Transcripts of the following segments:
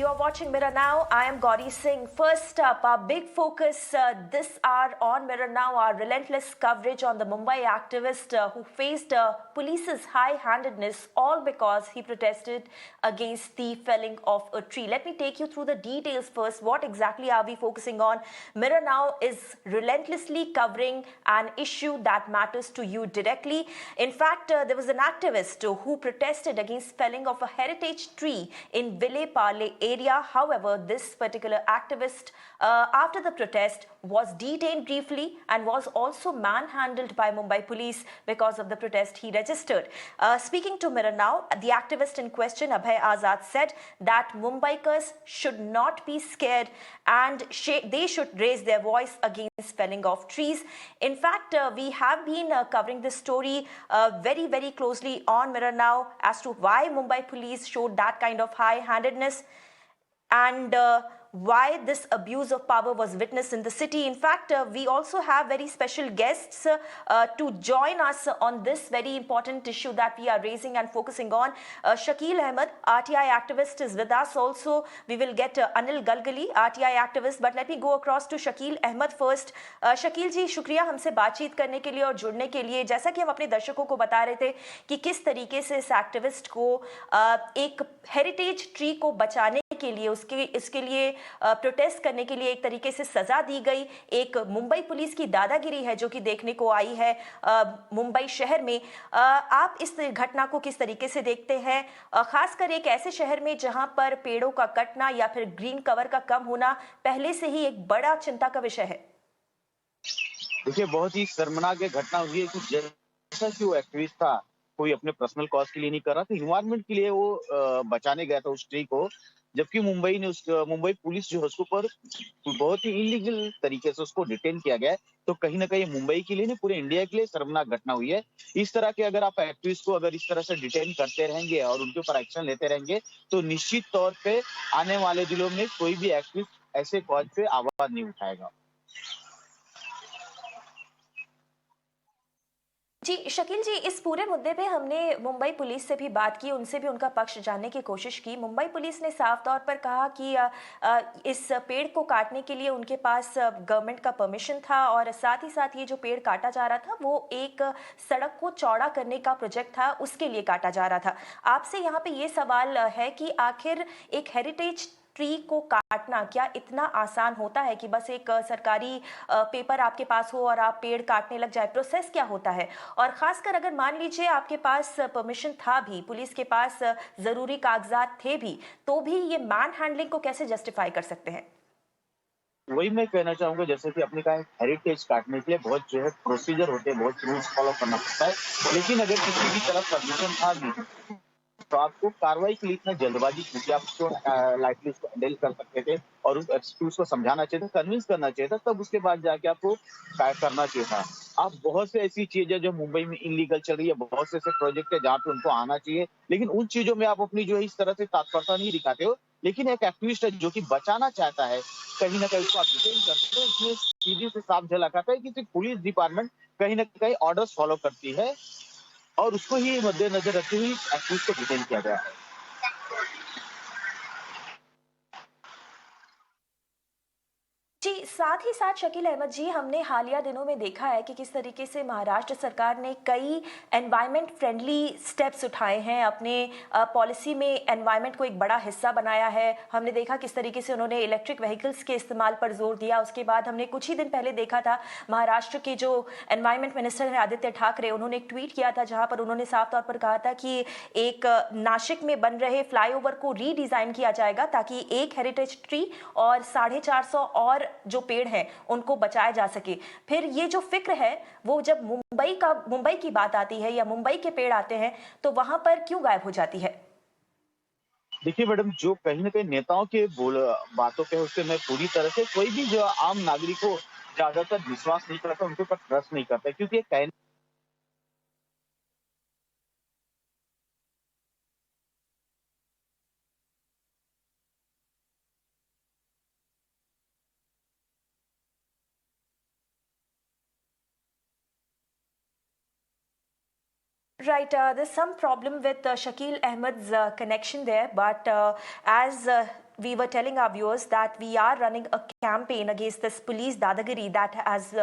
You are watching Mirror Now. I am Gauri Singh. First up, our big focus this hour on Mirror Now, our relentless coverage on the Mumbai activist who faced police's high-handedness, all because he protested against the felling of a tree. Let me take you through the details first. What exactly are we focusing on? Mirror Now is relentlessly covering an issue that matters to you directly. In fact, there was an activist who protested against felling of a heritage tree in Ville Parle area. However, this particular activist, after the protest, was detained briefly and was also manhandled by Mumbai Police because of the protest he registered. Speaking to Mirror Now, the activist in question, Abhay Azad, said that Mumbaikars should not be scared and they should raise their voice against felling of trees. In fact, we have been covering this story very, very closely on Mirror Now as to why Mumbai Police showed that kind of high-handedness and why this abuse of power was witnessed in the city. In fact, we also have very special guests to join us on this very important issue that we are raising and focusing on. Shakil Ahmed, RTI activist, is with us also. We will get Anil Galgali, RTI activist, but let me go across to Shakil Ahmed first. Shakil जी, शुक्रिया हमसे बातचीत करने के लिए और जुड़ने के लिए. जैसा कि हम अपने दर्शकों को बता रहे थे कि किस तरीके से इस एक्टिविस्ट को एक हेरिटेज ट्री को बचाने के लिए इसके लिए प्रोटेस्ट करने के लिए एक तरीके से सजा दी गई. एक मुंबई पुलिस की दादागिरी है जो कि देखने को आई है मुंबई शहर में. आप इस घटना को किस तरीके से देखते हैं, खासकर एक ऐसे शहर में जहां पर पेड़ों का कटना या फिर ग्रीन कवर का कम होना पहले से ही एक बड़ा चिंता का विषय है? देखिए, बहुत ही शर्मनाक घटना हुई है कि जैसा कि वो एक्टिविस्ट था, कोई अपने पर्सनल कॉज के लिए नहीं कर रहा था, इन्वायरमेंट के लिए वो बचाने गया था उस ट्री को. जबकि मुंबई पुलिस जो है उसके ऊपर बहुत ही इलीगल तरीके से उसको डिटेन किया गया है. तो कहीं ना कहीं मुंबई के लिए नहीं, पूरे इंडिया के लिए शर्मनाक घटना हुई है. इस तरह के अगर आप एक्टिविस्ट को अगर इस तरह से डिटेन करते रहेंगे और उनके ऊपर एक्शन लेते रहेंगे तो निश्चित तौर पे आने वाले दिनों में कोई भी एक्टिविस्ट ऐसे कॉज पे आवाज नहीं उठाएगा. जी शकील जी, इस पूरे मुद्दे पे हमने मुंबई पुलिस से भी बात की, उनसे भी उनका पक्ष जानने की कोशिश की. मुंबई पुलिस ने साफ तौर पर कहा कि इस पेड़ को काटने के लिए उनके पास गवर्नमेंट का परमिशन था और साथ ही साथ ये जो पेड़ काटा जा रहा था वो एक सड़क को चौड़ा करने का प्रोजेक्ट था, उसके लिए काटा जा रहा था. आपसे यहाँ पे ये सवाल है कि आखिर एक हेरिटेज ट्री को काटना क्या इतना आसान होता है कि बस एक सरकारी पेपर आपके पास हो और आप पेड़ काटने लग जाए? प्रोसेस क्या होता है? और खासकर अगर मान लीजिए आपके पास परमिशन था भी, पुलिस के पास जरूरी कागजात थे भी, तो भी ये मैन हैंडलिंग को कैसे जस्टिफाई कर सकते हैं? वही मैं कहना चाहूंगा, जैसे कि अपने कहा हेरिटेज काटने के लिए बहुत जो है प्रोसीजर होते हैं, बहुत रूल्स फॉलो करना पड़ता है. लेकिन अगर किसी की तरफ परमिशन था भी तो आपको कार्रवाई के लिए इतना जल्दबाजी क्योंकि आप उसको लाइटली उसको हैंडल कर सकते थे और उस एक्सक्यूज को समझाना चाहिए था, कन्विंस करना चाहिए था, तब उसके बाद जाके आपको करना चाहिए था. आप बहुत से ऐसी चीजें जो मुंबई में इलीगल चल रही है, बहुत से ऐसे प्रोजेक्ट है जहाँ पे उनको आना चाहिए, लेकिन उन चीजों में आप अपनी जो है इस तरह से तत्परता नहीं दिखाते हो. लेकिन एक एक्टिविस्ट है जो कि बचाना चाहता है, कहीं ना कहीं उसको आप डिटेन करते हो. इसमें सीधी से साफ झलक आता है कि सिर्फ पुलिस डिपार्टमेंट कहीं ना कहीं ऑर्डर्स फॉलो करती है और उसको ही मद्देनजर रखते हुए एक्टिविस्ट को डिटेन किया गया है. जी, साथ ही साथ शकील अहमद जी, हमने हालिया दिनों में देखा है कि किस तरीके से महाराष्ट्र सरकार ने कई एनवायरमेंट फ्रेंडली स्टेप्स उठाए हैं, अपने पॉलिसी में एनवायरमेंट को एक बड़ा हिस्सा बनाया है. हमने देखा किस तरीके से उन्होंने इलेक्ट्रिक व्हीकल्स के इस्तेमाल पर जोर दिया. उसके बाद हमने कुछ ही दिन पहले देखा था महाराष्ट्र के जो एनवायरमेंट मिनिस्टर हैं आदित्य ठाकरे, उन्होंने एक ट्वीट किया था जहां पर उन्होंने साफ तौर पर कहा था कि एक नासिक में बन रहे फ्लाईओवर को रीडिजाइन किया जाएगा ताकि एक हेरिटेज ट्री और 450 और जो पेड़ हैं उनको बचाया जा सके. फिर ये जो फिक्र है वो जब मुंबई की बात आती है या मुंबई के पेड़ आते हैं तो वहां पर क्यों गायब हो जाती है? देखिए मैडम, जो कहीं ना कहीं नेताओं के बातों पे उससे मैं पूरी तरह से, कोई भी जो आम नागरिक को ज्यादातर विश्वास नहीं करता, उनके ऊपर ट्रस्ट नहीं करता, क्योंकि ये कहने Right, there's some problem with Shakil Ahmed's connection there, but as we were telling our viewers that we are running a campaign against this police dadagiri that has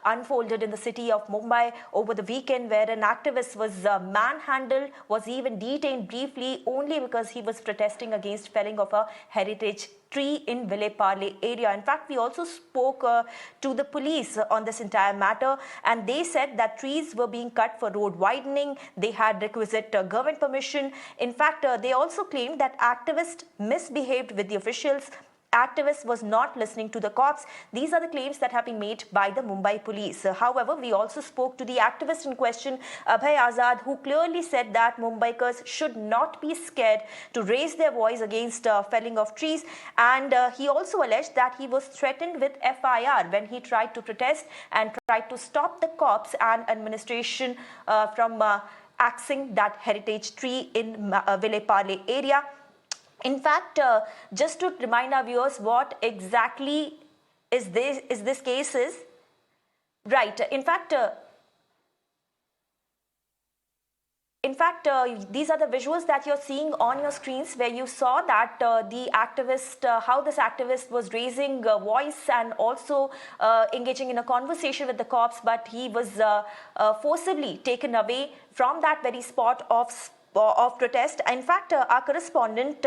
unfolded in the city of Mumbai over the weekend, where an activist was manhandled, was even detained briefly only because he was protesting against felling of a heritage tree in Ville Parle area. In fact, we also spoke to the police on this entire matter, and they said that trees were being cut for road widening. They had requisite government permission. In fact, they also claimed that activists misbehaved with the officials. Activist was not listening to the cops. These are the claims that have been made by the Mumbai Police. However, we also spoke to the activist in question, Abhay Azad, who clearly said that Mumbaikars should not be scared to raise their voice against felling of trees. And he also alleged that he was threatened with FIR when he tried to protest and tried to stop the cops and administration from axing that heritage tree in Ville Parle area. In fact, just to remind our viewers what exactly is this case is, right, in fact, these are the visuals that you're seeing on your screens, where you saw that the activist, how this activist was raising voice and also engaging in a conversation with the cops, but he was forcibly taken away from that very spot of protest. In fact, our correspondent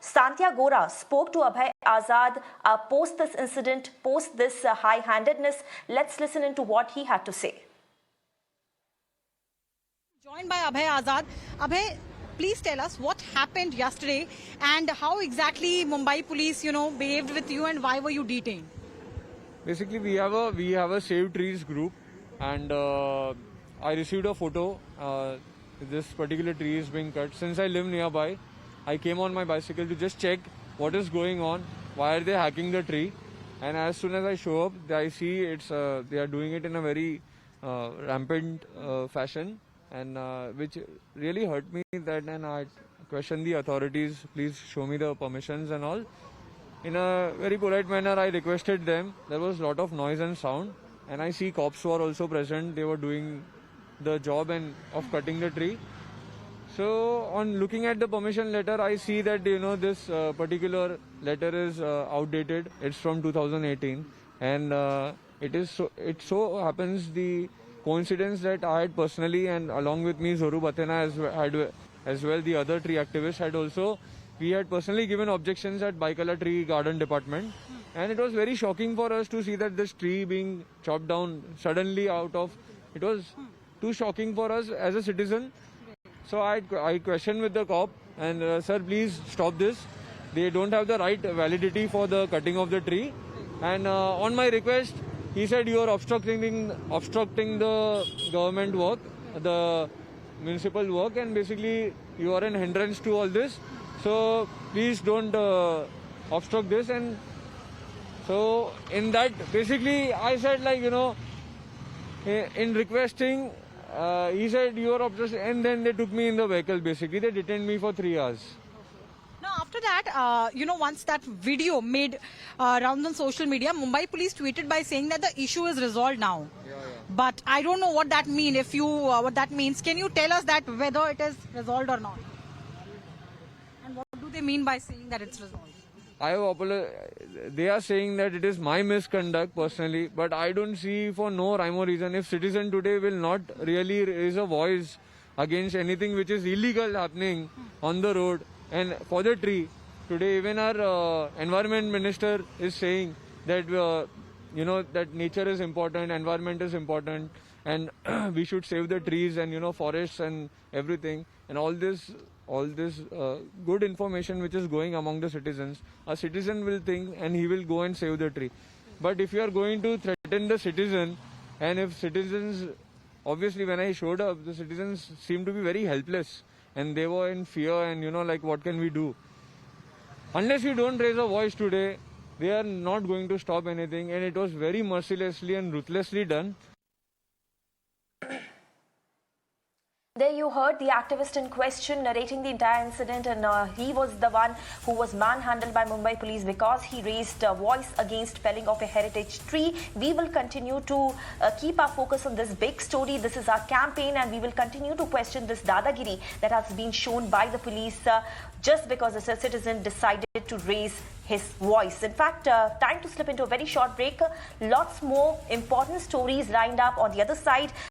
Santya Gora spoke to Abhay Azad post this incident, post this high-handedness. Let's listen into what he had to say. Joined by Abhay Azad. Abhay, please tell us what happened yesterday and how exactly Mumbai Police, behaved with you, and why were you detained? Basically, we have a Save Trees group, and I received a photo. This particular tree is being cut. Since I live nearby, I came on my bicycle to just check what is going on, why are they hacking the tree. And as soon as I show up, I see they are doing it in a very rampant fashion, and which really hurt me. That, and I questioned the authorities, please show me the permissions and all. In a very polite manner, I requested them. There was a lot of noise and sound, and I see cops were also present. They were doing the job and of cutting the tree. So on looking at the permission letter, I see that this particular letter is outdated. It's from 2018, and it so happens the coincidence that I had personally, and along with me Zoru Batena as well the other tree activists we had personally given objections at Baikala Tree Garden Department, and it was very shocking for us to see that this tree being chopped down suddenly out of. It was too shocking for us as a citizen. So I questioned with the cop, and sir, please stop this. They don't have the right validity for the cutting of the tree. And on my request, he said, you are obstructing the government work, the municipal work, and basically you are an hindrance to all this. So please don't obstruct this. And so in that, basically I said, in requesting, he said, you are obstructing, and then they took me in the vehicle. Basically, they detained me for 3 hours. Now, after that, once that video made rounds on social media, Mumbai Police tweeted by saying that the issue is resolved now. Yeah. But I don't know what that means. What that means, can you tell us that whether it is resolved or not? And what do they mean by saying that it's resolved? They are saying that it is my misconduct personally, but I don't see for no rhyme or reason. If citizen today will not really raise a voice against anything which is illegal happening on the road and for the tree, today even our environment minister is saying that that nature is important, environment is important, and we should save the trees and forests and everything, and all this good information which is going among the citizens, a citizen will think and he will go and save the tree. But if you are going to threaten the citizen, and if citizens, obviously when I showed up, the citizens seemed to be very helpless and they were in fear, and what can we do? Unless you don't raise a voice today, they are not going to stop anything, and it was very mercilessly and ruthlessly done. There you heard the activist in question narrating the entire incident, and he was the one who was manhandled by Mumbai Police because he raised a voice against felling of a heritage tree. We will continue to keep our focus on this big story. This is our campaign, and we will continue to question this dadagiri that has been shown by the police just because a citizen decided to raise his voice. In fact, time to slip into a very short break. Lots more important stories lined up on the other side.